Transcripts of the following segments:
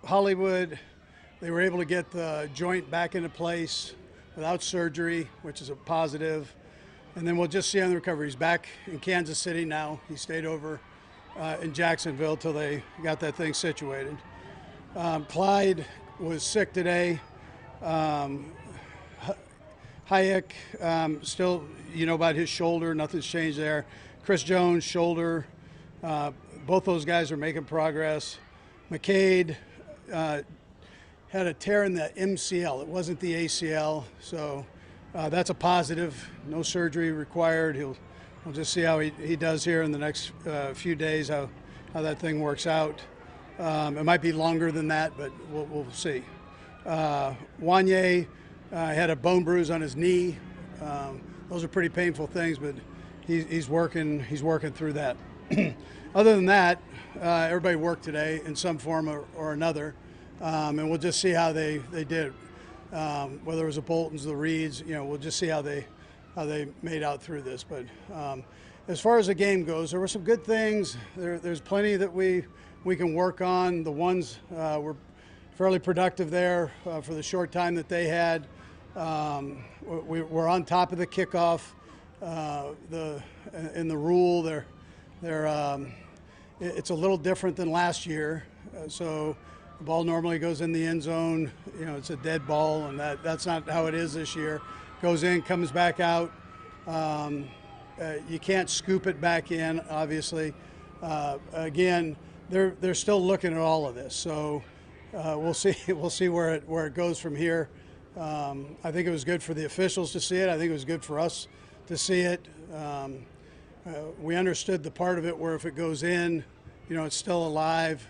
Hollywood, they were able to get the joint back into place without surgery, which is a positive. And then we'll just see on the recovery. He's back in Kansas City now. He stayed over in Jacksonville till they got that thing situated. Clyde was sick today. Hayek, still, you know about his shoulder. Nothing's changed there. Chris Jones, shoulder. Both those guys are making progress. McCade had a tear in the MCL. It wasn't the ACL, so that's a positive. No surgery required. We'll just see how he does here in the next few days, how that thing works out. It might be longer than that, but we'll see. Wanye had a bone bruise on his knee. Those are pretty painful things, but he's working through that. Other than that, everybody worked today in some form or another, and we'll just see how they did. Whether it was the Boltons, the Reids, we'll just see how they made out through this. But as far as the game goes, there were some good things. There's plenty that we can work on. The ones were fairly productive there for the short time that they had. We're on top of the kickoff. In the rule, it's a little different than last year. So the ball normally goes in the end zone. It's a dead ball, and that's not how it is this year. Goes in, comes back out. You can't scoop it back in, obviously. Again, they're still looking at all of this, so we'll see where it goes from here. I think it was good for the officials to see it. I think it was good for us to see it. We understood the part of it where if it goes in, it's still alive.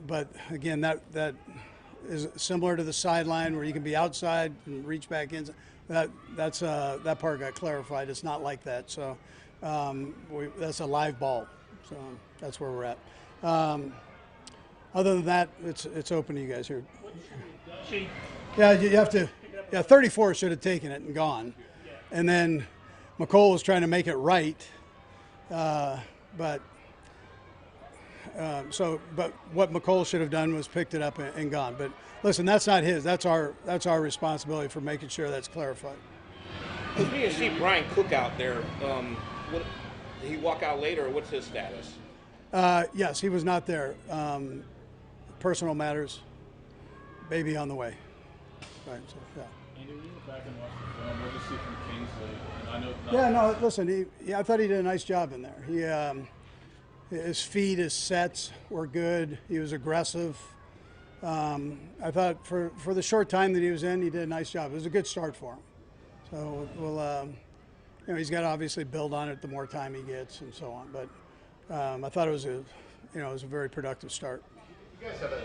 But again, that is similar to the sideline where you can be outside and reach back in. That part got clarified. It's not like that. So that's a live ball. So that's where we're at. Other than that, it's open to you guys here. Yeah, you have to. Yeah, 34 should have taken it and gone, and then McCole was trying to make it right, but what McCole should have done was picked it up and gone. But listen, that's not his. That's our responsibility for making sure that's clarified. We didn't see Brian Cook out there. Did he walk out later, or what's his status? Yes, he was not there. Personal matters. Baby on the way. Right. So yeah. Andy, when you look back and watch the film, what did you see from Kingsley? And I know. Yeah, no. Listen, I thought he did a nice job in there. His feet, his sets were good. He was aggressive. I thought for the short time that he was in, he did a nice job. It was a good start for him. So we'll, he's got to obviously build on it the more time he gets and so on. But I thought it was it was a very productive start. You guys have a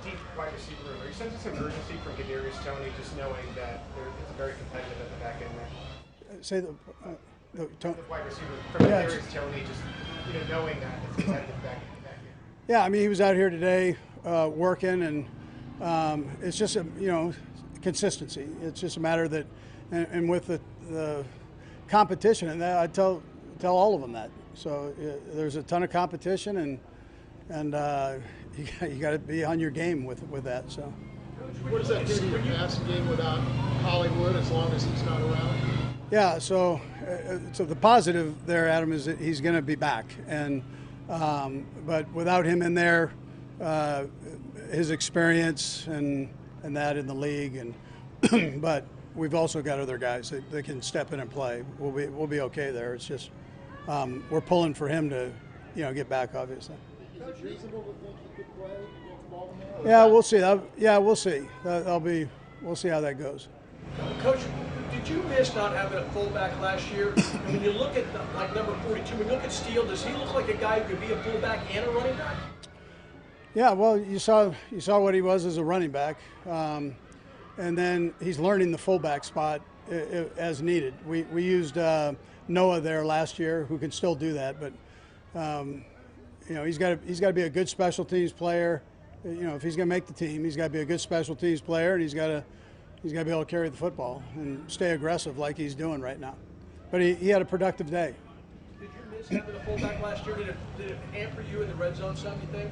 deep wide receiver room. Are you sensing some urgency from Kadarius Toney, just knowing that it's very competitive at the back end there? Say the wide receiver from Kadarius Toney, just knowing that it's competitive back end. Yeah, I mean, he was out here today working, and it's just consistency. It's just a matter that, and with the competition, and that I tell all of them that. So there's a ton of competition, and you got to be on your game with that. So. What does that do to your passing game without Hollywood, as long as he's not around? Yeah. So the positive there, Adam, is that he's going to be back, and but without him in there, his experience and that in the league, and but we've also got other guys that can step in and play. We'll be okay there. It's just we're pulling for him to get back, obviously. Is it reasonable to think he could play against Baltimore? Yeah, we'll see. We'll see. We'll see how that goes. Coach, did you miss not having a fullback last year? And when you look at number 42, when you look at Steele, does he look like a guy who could be a fullback and a running back? Yeah, well, you saw what he was as a running back, and then he's learning the fullback spot as needed. We used Noah there last year, who can still do that, but he's got to be a good special teams player. If he's going to make the team, he's got to be a good special teams player, and he's got to be able to carry the football and stay aggressive like he's doing right now. But he had a productive day. Did you miss having a fullback last year? Did it hamper you in the red zone some, you think?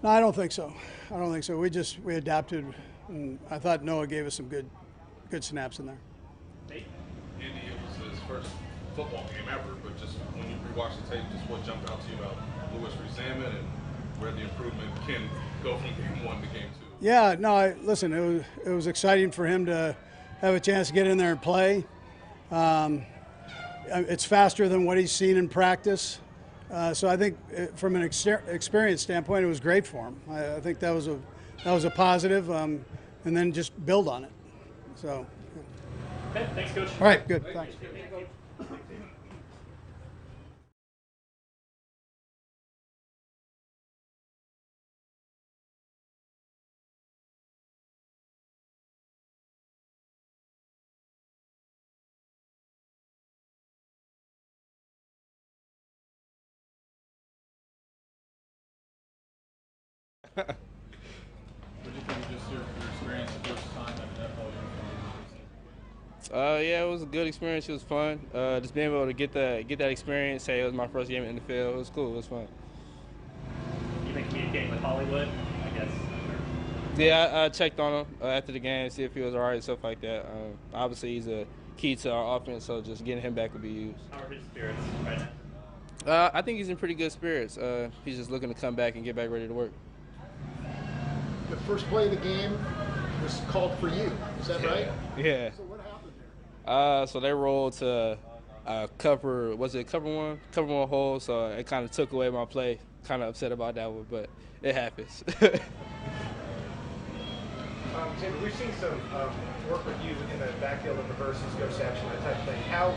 No, I don't think so. I don't think so. We adapted, and I thought Noah gave us some good snaps in there. Andy, it was his first football game ever, but just when you rewatch the tape, just what jumped out to you about Lewis Rezaman and where the improvement can go from game 1 to game 2? Yeah, no, listen, it was exciting for him to have a chance to get in there and play. It's faster than what he's seen in practice. So I think from an experience standpoint, it was great for him. I think that was a positive, and then just build on it. So. Okay, thanks, Coach. All right, good. Thanks. What did you think of just your experience the first time at an NFL uniform? Yeah, it was a good experience. It was fun. Just being able to get that experience. Hey, it was my first game in the field. It was cool. It was fun. You've been communicating with Hollywood, I guess. Yeah, I checked on him after the game, see if he was all right, stuff like that. Obviously, he's a key to our offense, so just getting him back would be huge. How are his spirits right now? I think he's in pretty good spirits. He's just looking to come back and get back ready to work. The first play of the game was called for you. Is that right? Yeah. So what happened there? So they rolled to cover one hole, so it kind of took away my play. Kind of upset about that one, but it happens. Xavier, we've seen some work with you in the backfield of reverses, go section, that type of thing. How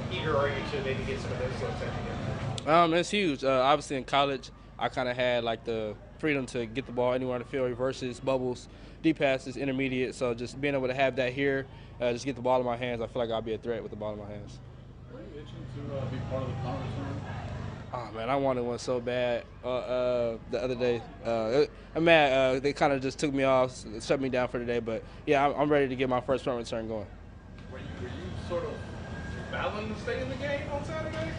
eager are you to maybe get some of those looks at It's huge. Obviously, in college, I kind of had like the freedom to get the ball anywhere on the field, reverses, bubbles, deep passes, intermediate. So just being able to have that here, just get the ball in my hands, I feel like I'll be a threat with the ball in my hands. Were you itching to be part of the punt return? Oh man, I wanted one so bad the other day. I'm mad. They kind of just took me off, shut me down for the day. But yeah, I'm ready to get my first punt return going. Were you sort of battling to stay in the game on Saturday?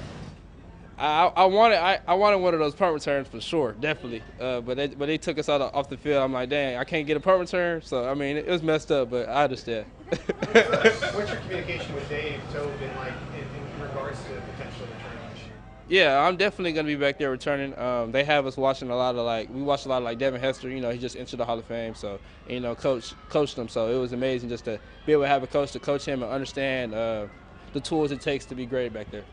I wanted one of those punt returns for sure, definitely. But they took us out off the field. I'm like, dang, I can't get a punt return. So I mean, it was messed up, but I understand. What's your communication with Dave Toad been like in regards to potentially returning this year? Yeah, I'm definitely gonna be back there returning. They have us watching a lot of Devin Hester. You know, he just entered the Hall of Fame, so you know, coached him. So it was amazing just to be able to have a coach to coach him and understand the tools it takes to be great back there.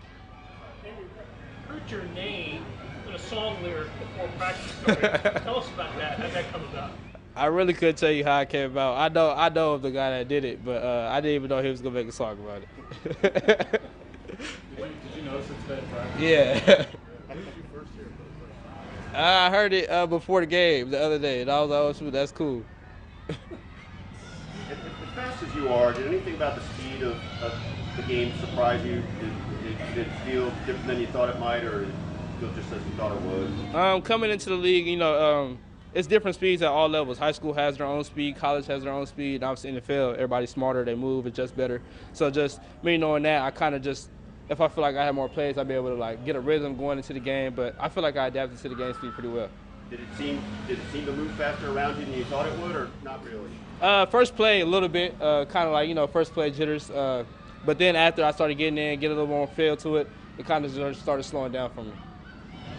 Heard your name in a song lyric before practice started. Tell us about that. How'd that come about? I really couldn't tell you how it came about. I know of the guy that did it, but I didn't even know he was gonna make a song about it. Did you notice it today in practice? Yeah. When did you first hear it? I heard it before the game the other day, and I was like, oh, shoot, that's cool. As fast as you are, did anything about the speed of the game surprise you? Did it feel different than you thought it might, or did it feel just as you thought it was? Coming into the league, you know, it's different speeds at all levels. High school has their own speed, college has their own speed, and obviously in the field, everybody's smarter, they move, it's just better. So just me knowing that, I kind of just, if I feel like I have more plays, I'll be able to like get a rhythm going into the game, but I feel like I adapted to the game speed pretty well. Did it seem to move faster around you than you thought it would, or not really? First play, a little bit, kind of like, you know, first play jitters. But then after I started getting in, get a little more feel to it, it kind of started slowing down for me.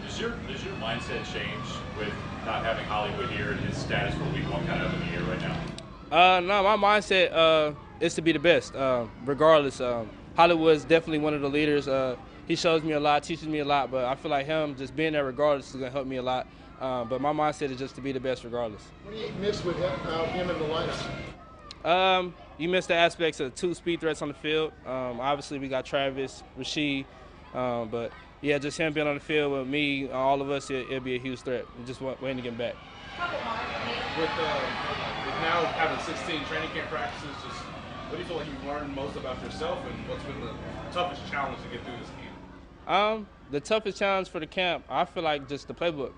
Does your mindset change with not having Hollywood here and his status for week one kind of in the air right now? No, my mindset is to be the best, regardless. Hollywood's definitely one of the leaders. He shows me a lot, teaches me a lot, but I feel like him just being there regardless is going to help me a lot. But my mindset is just to be the best regardless. What do you miss with him in the lineup? You miss the aspects of two speed threats on the field. Obviously, we got Travis, Reid, but yeah, just him being on the field with me, all of us, it'll be a huge threat. We're just waiting to get him back. With now having 16 training camp practices, just what do you feel like you've learned most about yourself, and what's been the toughest challenge to get through this camp? The toughest challenge for the camp, I feel like just the playbook.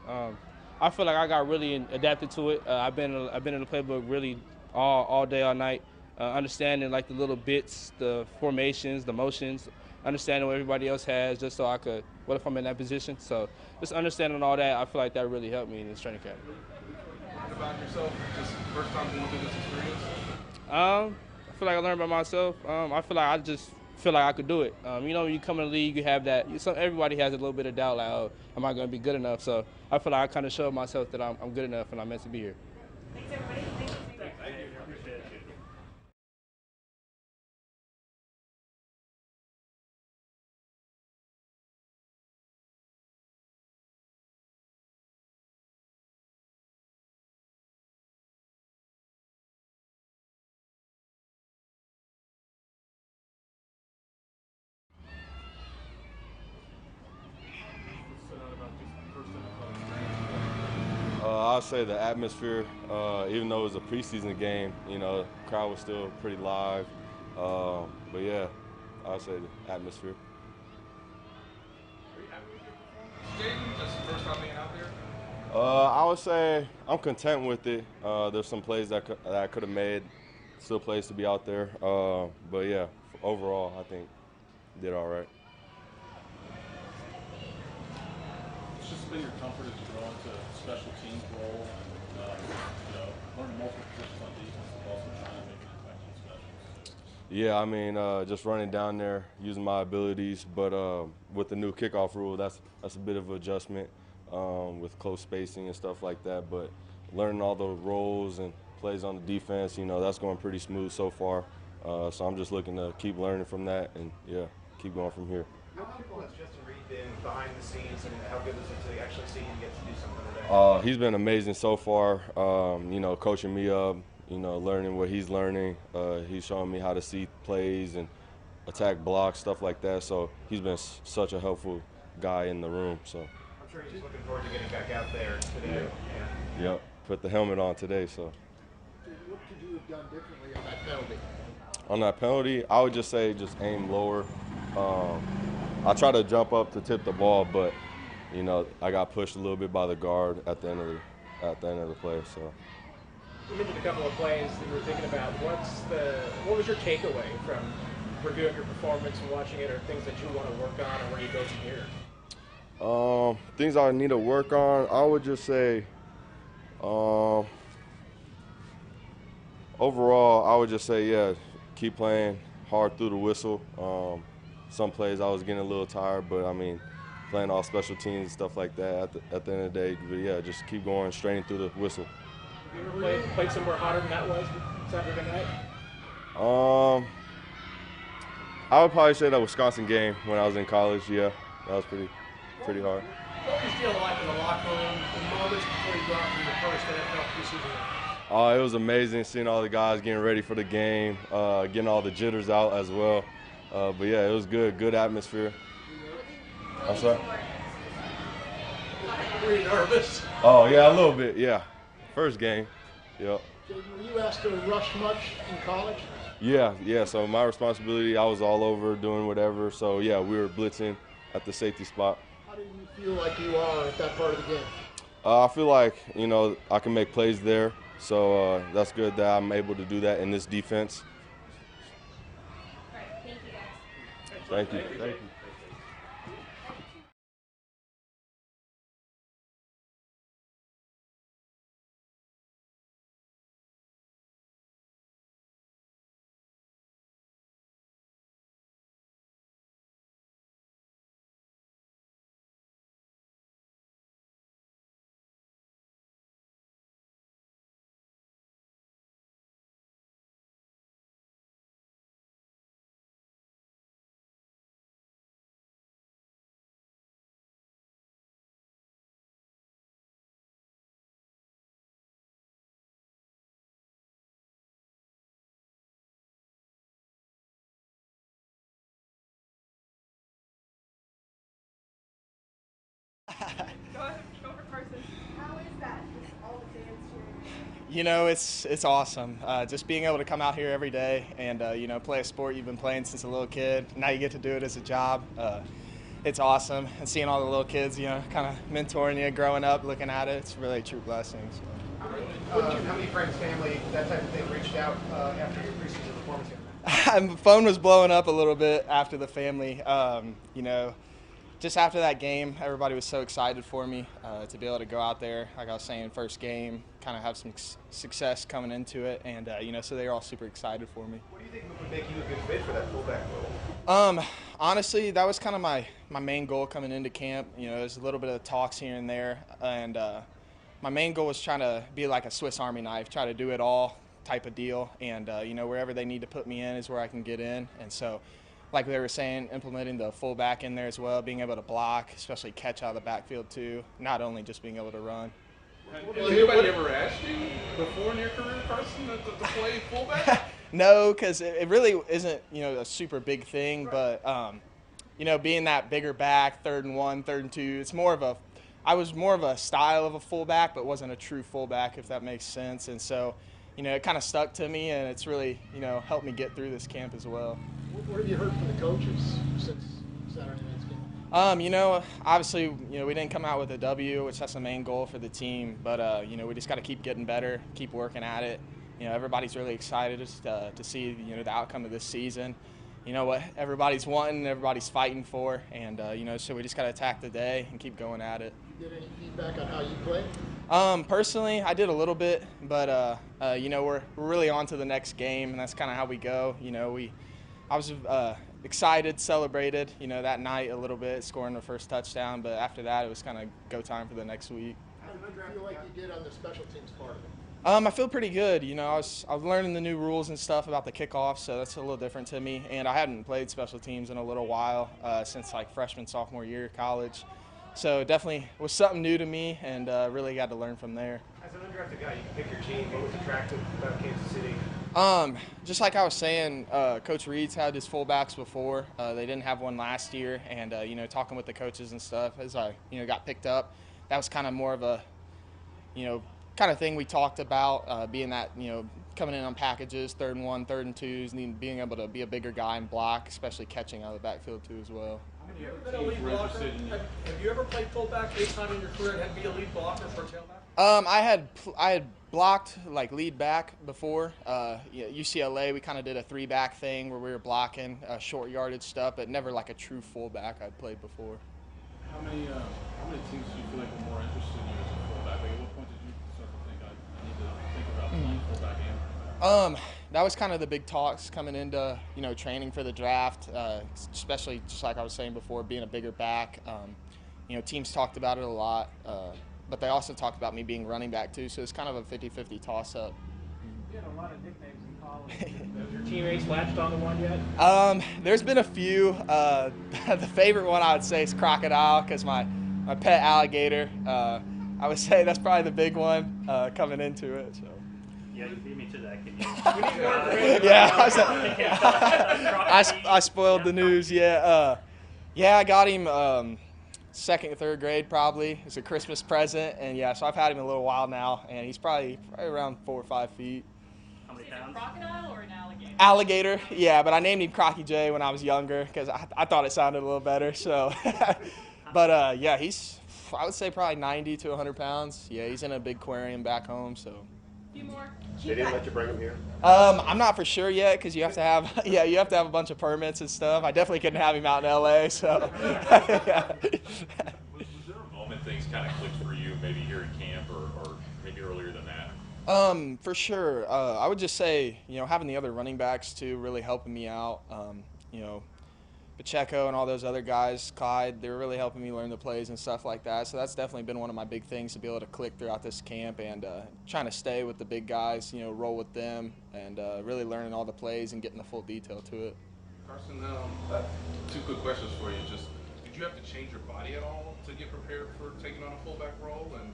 I feel like I got really adapted to it. I've been in the playbook really all day, all night, understanding like the little bits, the formations, the motions, understanding what everybody else has, just so I could, what if I'm in that position? So just understanding all that, I feel like that really helped me in this training camp. Learn about yourself, just first time going through this experience? I feel like I learned about myself. I feel like I just feel like I could do it. You know, when you come in the league, you have that. Everybody has a little bit of doubt, like, oh, am I going to be good enough? So I feel like I kind of showed myself that I'm good enough and I'm meant to be here. Thanks, everybody. Thank you. Appreciate it. I'll say the atmosphere, even though it was a preseason game, you know, the crowd was still pretty live. But yeah, I'll say the atmosphere. Are you happy with your performance, Jaden? Just the first time being out there? I would say I'm content with it. There's some plays that I could have made, still plays to be out there. But yeah, overall, I think did all right. It's just been your comfort as you grow into a special teams role and, you know, learning multiple positions on defense, but also trying to make an impact on specials. Yeah, I mean, just running down there, using my abilities, but with the new kickoff rule, that's a bit of an adjustment with close spacing and stuff like that. But learning all the roles and plays on the defense, you know, that's going pretty smooth so far. So I'm just looking to keep learning from that and, yeah, keep going from here. How comfortable has Justin Reid been behind the scenes, and how good is it to actually see him get to do something today? He's been amazing so far, you know, coaching me up, you know, learning what he's learning. He's showing me how to see plays and attack blocks, stuff like that. So he's been such a helpful guy in the room. So I'm sure he's looking forward to getting back out there today. Yeah. Yep, put the helmet on today. So What could you have done differently on that penalty? on that penalty, I would just say just aim lower. I try to jump up to tip the ball, but you know I got pushed a little bit by the guard at the end of the play. So You mentioned a couple of plays that you were thinking about. What was your takeaway from reviewing your performance and watching it, or things that you want to work on, or where you go from here? Things I need to work on, I would just say, overall, I would just say, yeah, keep playing hard through the whistle. Some plays I was getting a little tired, but I mean, playing all special teams and stuff like that at the end of the day, but yeah, just keep going straight through the whistle. Have you ever played somewhere hotter than that was Saturday night? I would probably say that Wisconsin game when I was in college. Yeah, that was pretty hard. What do you feel like in the locker room, the moments before you go out for your first NFL preseason game? It was amazing seeing all the guys getting ready for the game, getting all the jitters out as well. But yeah, it was good. Good atmosphere. I'm sorry? Were you nervous? Oh, yeah, a little bit, yeah. First game, yep. Jaden, were you asked to rush much in college? Yeah, so my responsibility, I was all over doing whatever. So yeah, we were blitzing at the safety spot. How do you feel like you are at that part of the game? I feel like, you know, I can make plays there. So that's good that I'm able to do that in this defense. Thank you. Thank you. Go for Carson. How is that? Just all the fans cheering? You know, it's awesome. Just being able to come out here every day and, you know, play a sport you've been playing since a little kid. Now you get to do it as a job. It's awesome. And seeing all the little kids, you know, kind of mentoring you, growing up, looking at it, it's really a true blessing. So. How many friends, family, that type of thing reached out after your preseason performance? My phone was blowing up a little bit after the family. You know, just after that game, everybody was so excited for me to be able to go out there. Like I was saying, first game, kind of have some success coming into it, and you know, so they were all super excited for me. What do you think would make you a good fit for that fullback role? Honestly, that was kind of my main goal coming into camp. You know, there's a little bit of talks here and there, and my main goal was trying to be like a Swiss Army knife, try to do it all type of deal, and you know, wherever they need to put me in is where I can get in. And so, like they were saying, implementing the fullback in there as well, being able to block, especially catch out of the backfield too, not only just being able to run. Has anybody ever asked you before in your career, Carson, to play fullback? No, because it really isn't, you know, a super big thing, but you know, being that bigger back, 3rd and 1, 3rd and 2, it's more of a, I was more of a style of a fullback, but wasn't a true fullback, if that makes sense. And so, you know, it kind of stuck to me, and it's really, you know, helped me get through this camp as well. What have you heard from the coaches since Saturday night's game? You know, obviously, you know, we didn't come out with a W, which that's the main goal for the team. But you know, we just got to keep getting better, keep working at it. You know, everybody's really excited to see, you know, the outcome of this season. You know what everybody's wanting, everybody's fighting for, and you know, so we just got to attack the day and keep going at it. Did you get any feedback on how you played? Personally, I did a little bit, but you know, we're really on to the next game, and that's kind of how we go. You know, I was excited, celebrated, you know, that night a little bit, scoring the first touchdown, but after that, it was kind of go time for the next week. How did you feel like you did on the special teams part of it? I feel pretty good. You know, I was learning the new rules and stuff about the kickoff, so that's a little different to me. And I hadn't played special teams in a little while, since like freshman, sophomore year of college. So definitely was something new to me, and really got to learn from there. As an undrafted guy, you can pick your team. What was attractive about Kansas City? Just like I was saying, Coach Reid's had his fullbacks before. They didn't have one last year, and you know, talking with the coaches and stuff as I, you know, got picked up, that was kind of more of a, you know, kind of thing we talked about, being that, you know, coming in on packages, 3rd and 1, 3rd and 2s, and being able to be a bigger guy and block, especially catching out of the backfield too as well. Have you ever been a lead blocker? Have you ever played fullback any time in your career and had to be a lead blocker for a tailback? I had blocked like lead back before. UCLA, we kind of did a 3-back thing where we were blocking short yardage stuff, but never like a true fullback I'd played before. How many teams do you feel like are more interested in you as a fullback? Like, at what point did you start to think I need to think about playing fullback and running back? That was kind of the big talks coming into, you know, training for the draft, especially just like I was saying before, being a bigger back. You know, teams talked about it a lot, but they also talked about me being running back too, so it's kind of a 50-50 toss-up. You had a lot of nicknames in college. Have your teammates latched on to one yet? There's been a few. The favorite one I would say is Crocodile, because my pet alligator. I would say that's probably the big one coming into it. So. Yeah, you beat me to that. Can you? I spoiled the news. Yeah, I got him 2nd or 3rd grade probably. It's a Christmas present, and yeah, so I've had him a little while now, and he's probably around 4 or 5 feet. How many Is it a pounds? crocodile or an alligator? Alligator, yeah, but I named him Crocky J when I was younger because I thought it sounded a little better. So, but yeah, he's, I would say probably 90 to 100 pounds. Yeah, he's in a big aquarium back home. So. A few more. They didn't let you bring him here? I'm not for sure yet because you have to have, yeah, you have to have a bunch of permits and stuff. I definitely couldn't have him out in LA. So. Was there a moment things kind of clicked for you, maybe here at camp or maybe earlier than that? For sure. I would just say, you know, having the other running backs too really helping me out. You know, Pacheco and all those other guys, Clyde, they were really helping me learn the plays and stuff like that. So that's definitely been one of my big things to be able to click throughout this camp and trying to stay with the big guys, you know, roll with them and really learning all the plays and getting the full detail to it. Carson, 2 quick questions for you. Just, did you have to change your body at all to get prepared for taking on a fullback role? And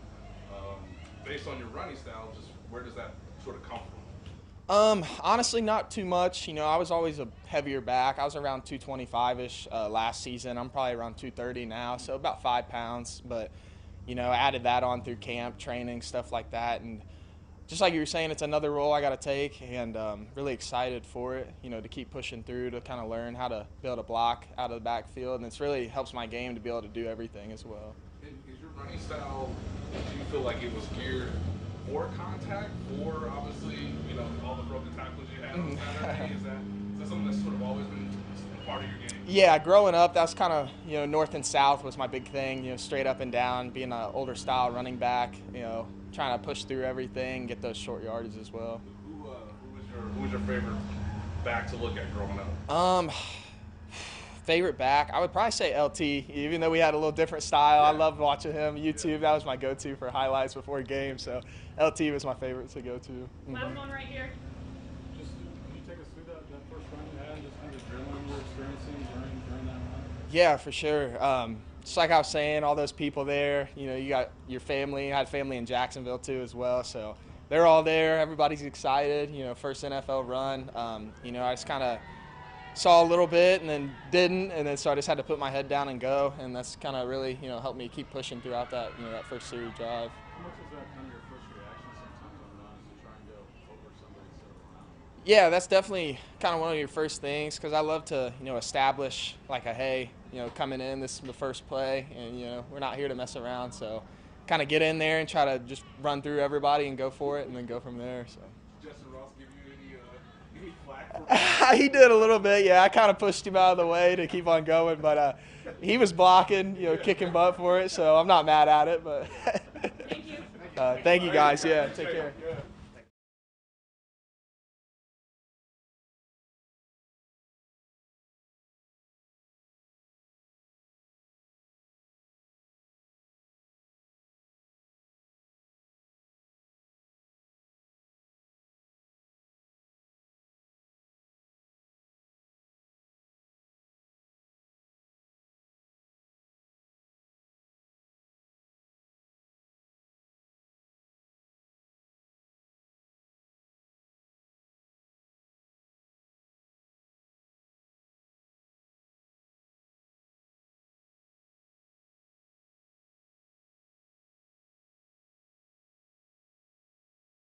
based on your running style, just where does that sort of come from? Honestly, not too much. You know, I was always a heavier back. I was around 225-ish last season. I'm probably around 230 now, so about 5 pounds. But, you know, added that on through camp, training, stuff like that. And just like you were saying, it's another role I got to take, and really excited for it, you know, to keep pushing through to kind of learn how to be able to block out of the backfield. And it's really helps my game to be able to do everything as well. Is your running style, do you feel like it was geared for contact, for obviously, you know, all the broken tackles you had on Saturday? Is Is that something that's sort of always been part of your game? Yeah, growing up, that's kind of, north and south was my big thing, straight up and down, being an older style running back, trying to push through everything, get those short yardage as well. Who was your favorite back to look at growing up? Favorite back, I would probably say LT, even though we had a little different style. Yeah. I loved watching him. YouTube, that was my go-to for highlights before games, so LT was my favorite to go to. Last one right here. Just, can you take us through that first run you had, just kind of adrenaline you were experiencing during that run? Yeah, for sure. Just like I was saying, all those people there, you got your family. I had family in Jacksonville too as well, so they're all there. Everybody's excited, first NFL run. I just kind of saw a little bit and then didn't, and then so I just had to put my head down and go, and that's kind of really, helped me keep pushing throughout that, that first series drive. How much was that kind of your first reaction sometimes on runs to try and go over somebody instead of around? Yeah, that's definitely kind of one of your first things, because I love to, establish like hey, coming in, this is the first play, and we're not here to mess around, so kind of get in there and try to just run through everybody and go for it, and then go from there. So. Justin Ross give you any flack? He did a little bit, yeah. I kind of pushed him out of the way to keep on going, but he was blocking, kicking butt for it, so I'm not mad at it. But Thank you. Thank you guys. Yeah, take care.